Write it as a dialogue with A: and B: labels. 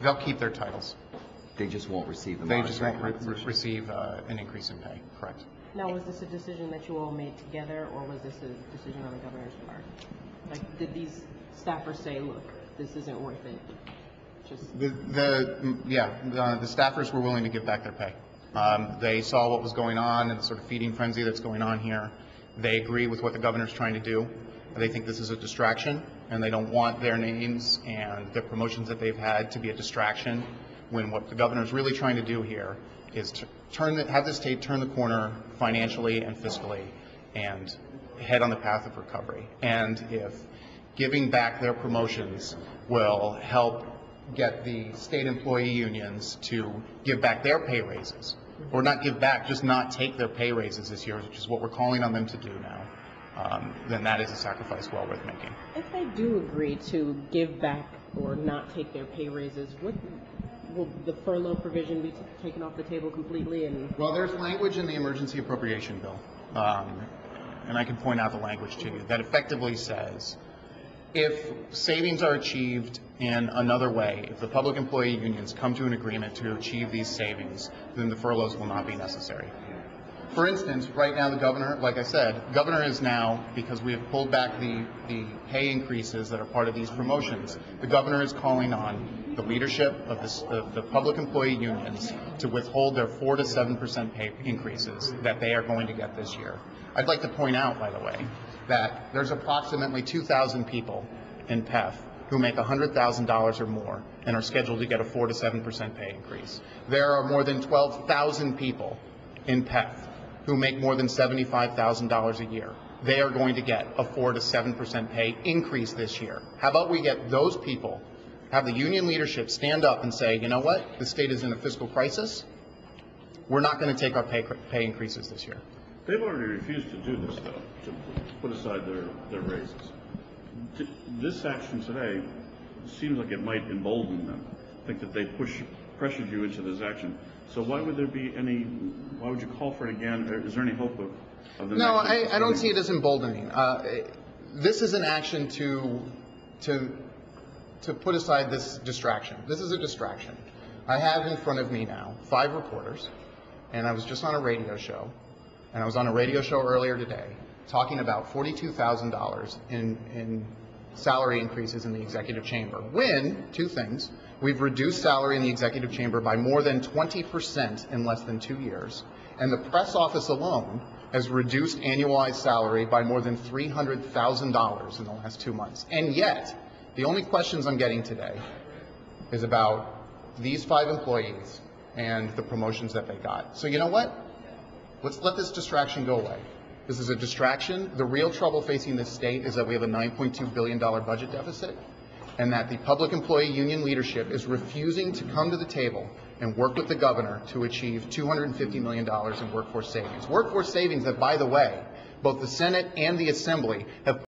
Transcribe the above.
A: They'll keep their titles.
B: They just won't receive the
A: They just won't
B: monetary
A: receive an increase in pay, correct.
C: Now, was this a decision that you all made together, or was this a decision on the governor's part? Like, did these staffers say, look, this isn't worth it? Just
A: The staffers were willing to give back their pay. They saw what was going on and the sort of feeding frenzy that's going on here. They agree with what the governor's trying to do. They think this is a distraction, and they don't want their names and the promotions that they've had to be a distraction, when what the governor's really trying to do here is to have the state turn the corner financially and fiscally and head on the path of recovery. And if giving back their promotions will help get the state employee unions to give back their pay raises, or not give back, just not take their pay raises this year, which is what we're calling on them to do now, then that is a sacrifice well worth making.
C: if they do agree to give back or not take their pay raises, will the furlough provision be taken off the table completely? And
A: Well, there's language in the emergency appropriation bill, and I can point out the language to you, that effectively says if savings are achieved in another way, if the public employee unions come to an agreement to achieve these savings, then the furloughs will not be necessary. For instance, right now the governor, like I said, governor is now, because we have pulled back the pay increases that are part of these promotions, the governor is calling on the leadership of the public employee unions to withhold their 4 to 7% pay increases that they are going to get this year. I'd like to point out, by the way, that there's approximately 2,000 people in PEF who make $100,000 or more and are scheduled to get a 4 to 7% pay increase. There are more than 12,000 people in PEF who make more than $75,000 a year. They are going to get a 4 to 7% pay increase this year. How about we get those people, have the union leadership stand up and say, you know what, the state is in a fiscal crisis. We're not going to take our pay increases this year.
D: They've already refused to do this, though, to put aside their raises. This action today seems like it might embolden them. I think that they pressured you into this action. So why would you call for it again? Is there any hope of them?
A: No, I don't see it as emboldening. This is an action to put aside this distraction. This is a distraction. I have in front of me now 5 reporters, and I was just on a radio show, and I was on a radio show earlier today talking about $42,000 in salary increases in the executive chamber, when, 2 things, we've reduced salary in the executive chamber by more than 20% in less than 2 years, and the press office alone has reduced annualized salary by more than $300,000 in the last 2 months. And yet, the only questions I'm getting today is about these 5 employees and the promotions that they got. So you know what? Let's let this distraction go away. This is a distraction. The real trouble facing this state is that we have a $9.2 billion budget deficit, and that the public employee union leadership is refusing to come to the table and work with the governor to achieve $250 million in workforce savings. Workforce savings that, by the way, both the Senate and the Assembly have